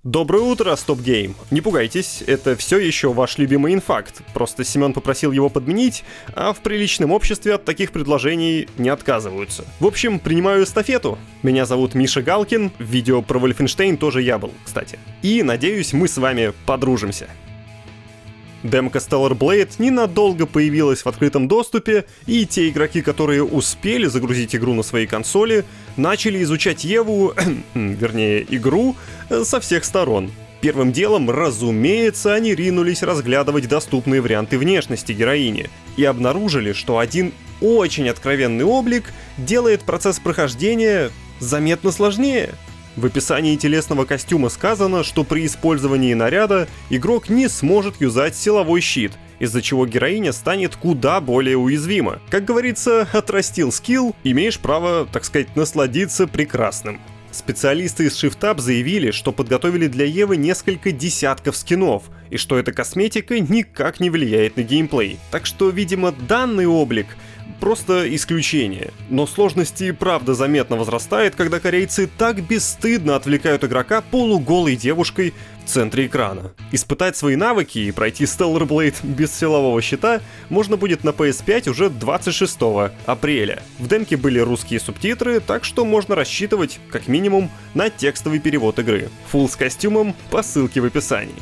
Доброе утро, Стоп-Гейм! Не пугайтесь, это все еще ваш любимый инфакт, просто Семен попросил его подменить, а в приличном обществе от таких предложений не отказываются. В общем, принимаю эстафету. Меня зовут Миша Галкин, в видео про Wolfenstein тоже я был, кстати. И надеюсь, мы с вами подружимся. Демка Stellar Blade ненадолго появилась в открытом доступе, и те игроки, которые успели загрузить игру на свои консоли, начали изучать Еву, игру, со всех сторон. Первым делом, разумеется, они ринулись разглядывать доступные варианты внешности героини, и обнаружили, что один очень откровенный облик делает процесс прохождения заметно сложнее. В описании телесного костюма сказано, что при использовании наряда игрок не сможет юзать силовой щит, из-за чего героиня станет куда более уязвима. Как говорится, отрастил скилл, имеешь право, так сказать, насладиться прекрасным. Специалисты из ShiftUp заявили, что подготовили для Евы несколько десятков скинов, и что эта косметика никак не влияет на геймплей. Так что, видимо, данный облик просто исключение. Но сложность и правда заметно возрастает, когда корейцы так бесстыдно отвлекают игрока полуголой девушкой в центре экрана. Испытать свои навыки и пройти Stellar Blade без силового щита можно будет на PS5 уже 26 апреля. В демке были русские субтитры, так что можно рассчитывать, как минимум, на текстовый перевод игры. Фулл с костюмом по ссылке в описании.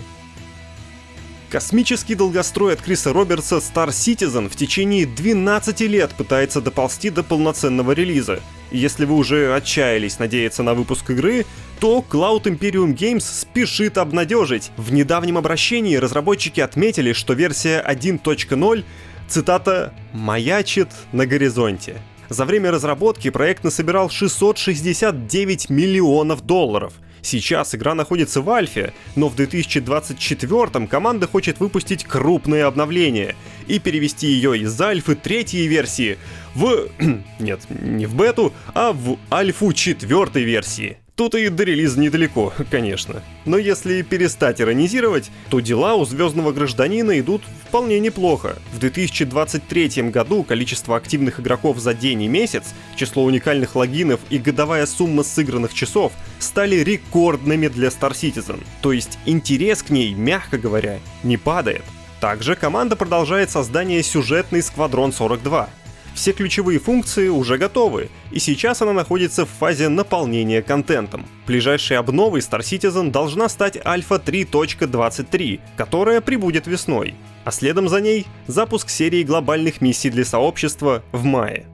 Космический долгострой от Криса Робертса Star Citizen в течение 12 лет пытается доползти до полноценного релиза. И если вы уже отчаялись надеяться на выпуск игры, то Cloud Imperium Games спешит обнадежить. В недавнем обращении разработчики отметили, что версия 1.0, цитата, «маячит на горизонте». За время разработки проект насобирал $669 миллионов. Сейчас игра находится в альфе, но в 2024 команда хочет выпустить крупное обновление и перевести ее из альфы третьей версии в... нет, не в бету, а в альфу 4-й версии. Тут и до релиза недалеко, конечно. Но если перестать иронизировать, то дела у «Звездного гражданина» идут вполне неплохо. В 2023 году количество активных игроков за день и месяц, число уникальных логинов и годовая сумма сыгранных часов стали рекордными для Star Citizen. То есть интерес к ней, мягко говоря, не падает. Также команда продолжает создание сюжетной Сквадрон 42. Все ключевые функции уже готовы, и сейчас она находится в фазе наполнения контентом. Ближайшей обновой Star Citizen должна стать Альфа 3.23, которая прибудет весной, а следом за ней запуск серии глобальных миссий для сообщества в мае.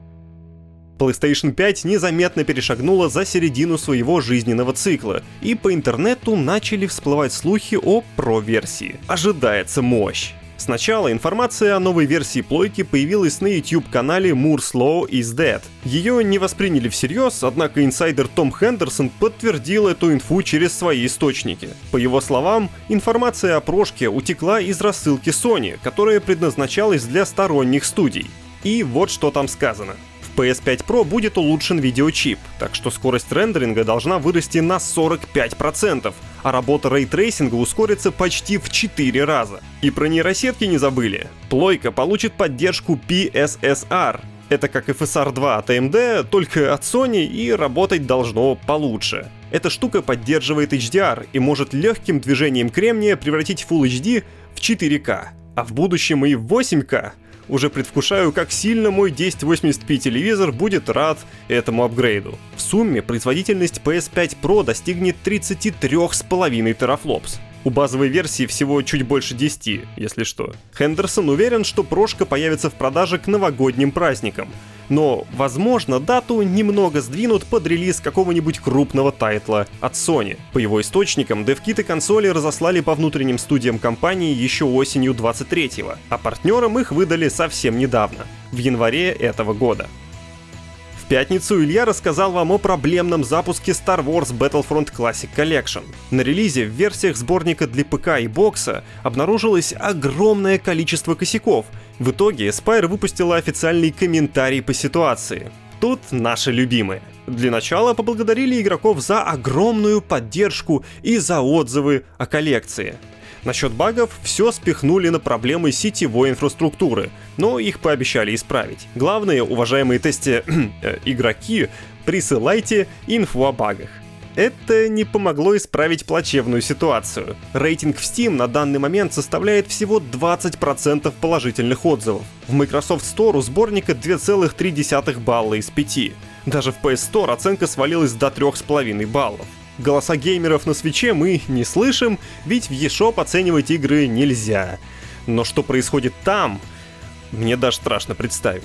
PlayStation 5 незаметно перешагнула за середину своего жизненного цикла, и по интернету начали всплывать слухи о Pro-версии. Ожидается мощь. Сначала информация о новой версии плойки появилась на YouTube-канале Moore's Law is Dead. Ее не восприняли всерьез, однако инсайдер Том Хендерсон подтвердил эту инфу через свои источники. По его словам, информация о прошке утекла из рассылки Sony, которая предназначалась для сторонних студий. И вот что там сказано. В PS5 Pro будет улучшен видеочип, так что скорость рендеринга должна вырасти на 45%, а работа рейтрейсинга ускорится почти в 4 раза. И про нейросетки не забыли. Плойка получит поддержку PSSR. Это как FSR 2 от AMD, только от Sony, и работать должно получше. Эта штука поддерживает HDR и может легким движением кремния превратить Full HD в 4К, а в будущем и в 8К. Уже предвкушаю, как сильно мой 1080p телевизор будет рад этому апгрейду. В сумме производительность PS5 Pro достигнет 33,5 терафлопс. У базовой версии всего чуть больше 10, если что. Хендерсон уверен, что прошка появится в продаже к новогодним праздникам. Но, возможно, дату немного сдвинут под релиз какого-нибудь крупного тайтла от Sony. По его источникам, девкиты консоли разослали по внутренним студиям компании еще осенью 23-го, а партнерам их выдали совсем недавно, в январе этого года. В пятницу Илья рассказал вам о проблемном запуске Star Wars Battlefront Classic Collection. На релизе в версиях сборника для ПК и бокса обнаружилось огромное количество косяков. В итоге Spire выпустила официальный комментарий по ситуации. Тут наши любимые. Для начала поблагодарили игроков за огромную поддержку и за отзывы о коллекции. Насчет багов все спихнули на проблемы сетевой инфраструктуры, но их пообещали исправить. Главное, уважаемые игроки, присылайте инфу о багах. Это не помогло исправить плачевную ситуацию. Рейтинг в Steam на данный момент составляет всего 20% положительных отзывов. В Microsoft Store у сборника 2,3 балла из 5. Даже в PS Store оценка свалилась до 3,5 баллов. Голоса геймеров на свитче мы не слышим, ведь в eShop оценивать игры нельзя. Но что происходит там, мне даже страшно представить.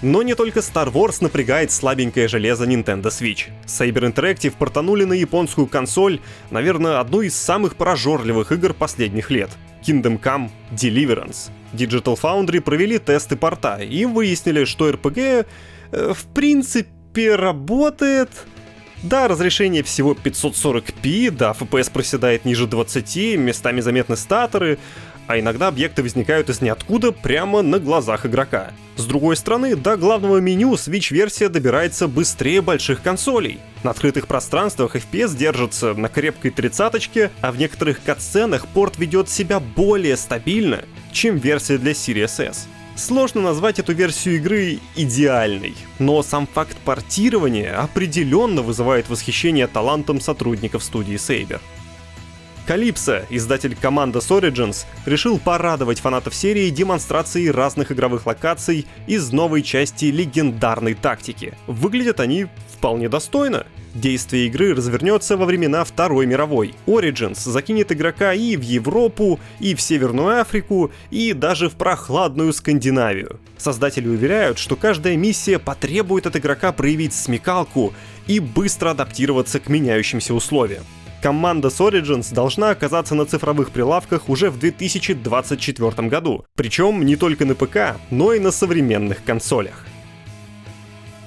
Но не только Star Wars напрягает слабенькое железо Nintendo Switch. Saber Interactive портанули на японскую консоль, наверное, одну из самых прожорливых игр последних лет — Kingdom Come Deliverance. Digital Foundry провели тесты порта и выяснили, что RPG в принципе работает. Да, разрешение всего 540p, да, FPS проседает ниже 20, местами заметны статтеры, а иногда объекты возникают из ниоткуда прямо на глазах игрока. С другой стороны, до главного меню Switch-версия добирается быстрее больших консолей. На открытых пространствах FPS держится на крепкой 30-очке, а в некоторых катсценах порт ведет себя более стабильно, чем версия для Series S. Сложно назвать эту версию игры идеальной, но сам факт портирования определенно вызывает восхищение талантом сотрудников студии Saber. Calypso, издатель Commandos Origins, решил порадовать фанатов серии демонстрацией разных игровых локаций из новой части легендарной тактики. Выглядят они вполне достойно. Действие игры развернется во времена Второй мировой. Origins закинет игрока и в Европу, и в Северную Африку, и даже в прохладную Скандинавию. Создатели уверяют, что каждая миссия потребует от игрока проявить смекалку и быстро адаптироваться к меняющимся условиям. Commandos Origins должна оказаться на цифровых прилавках уже в 2024 году, причем не только на ПК, но и на современных консолях.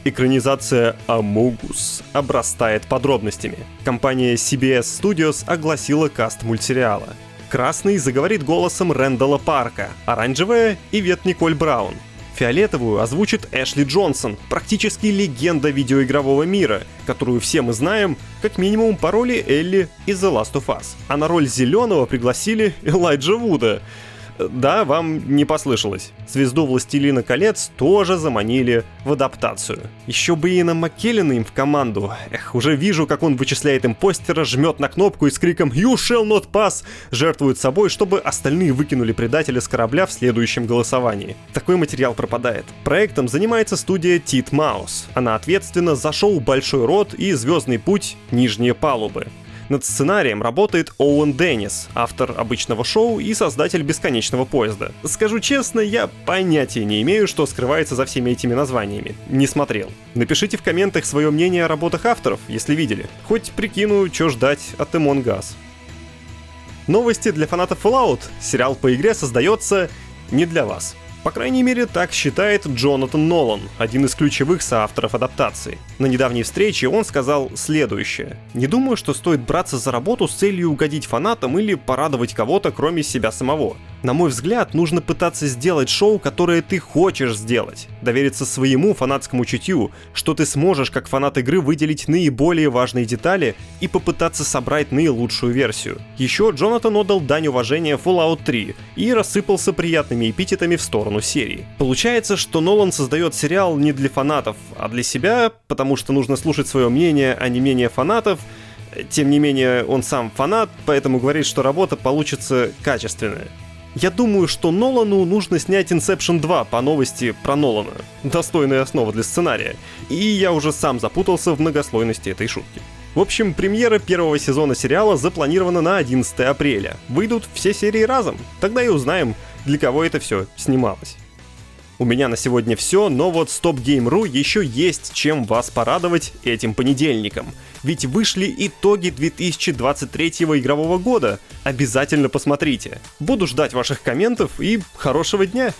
Экранизация Among Us обрастает подробностями. Компания CBS Studios огласила каст мультсериала. Красный заговорит голосом Рэндала Парка, оранжевая — Ивет Николь Браун. Фиолетовую озвучит Эшли Джонсон, практически легенда видеоигрового мира, которую все мы знаем, как минимум по роли Элли из The Last of Us. А на роль зеленого пригласили Элайджа Вуда. Да, вам не послышалось. Звезду «Властелина колец» тоже заманили в адаптацию. Еще бы Иэна Маккеллена им в команду. Уже вижу, как он вычисляет импостера, жмет на кнопку и с криком «You shall not pass!» жертвует собой, чтобы остальные выкинули предателя с корабля в следующем голосовании. Такой материал пропадает. Проектом занимается студия Titmouse. Она ответственна за шоу «Большой рот» и «Звездный путь. Нижние палубы». Над сценарием работает Оуэн Деннис, автор обычного шоу и создатель «Бесконечного поезда». Скажу честно, я понятия не имею, что скрывается за всеми этими названиями. Не смотрел. Напишите в комментах свое мнение о работах авторов, если видели. Хоть прикину, что ждать от Among Us. Новости для фанатов Fallout. Сериал по игре создается не для вас. По крайней мере, так считает Джонатан Нолан, один из ключевых соавторов адаптации. На недавней встрече он сказал следующее: «Не думаю, что стоит браться за работу с целью угодить фанатам или порадовать кого-то, кроме себя самого. На мой взгляд, нужно пытаться сделать шоу, которое ты хочешь сделать, довериться своему фанатскому чутью, что ты сможешь как фанат игры выделить наиболее важные детали и попытаться собрать наилучшую версию». Еще Джонатан отдал дань уважения Fallout 3 и рассыпался приятными эпитетами в сторону серии. Получается, что Нолан создает сериал не для фанатов, а для себя, потому что нужно слушать свое мнение, а не мнение фанатов. Тем не менее, он сам фанат, поэтому говорит, что работа получится качественная. Я думаю, что Нолану нужно снять Inception 2 по новости про Нолана. Достойная основа для сценария. И я уже сам запутался в многослойности этой шутки. В общем, премьера первого сезона сериала запланирована на 11 апреля. Выйдут все серии разом. Тогда и узнаем, для кого это все снималось. У меня на сегодня все, но вот StopGame.ru еще есть чем вас порадовать этим понедельником. Ведь вышли итоги 2023 игрового года. Обязательно посмотрите. Буду ждать ваших комментов и хорошего дня!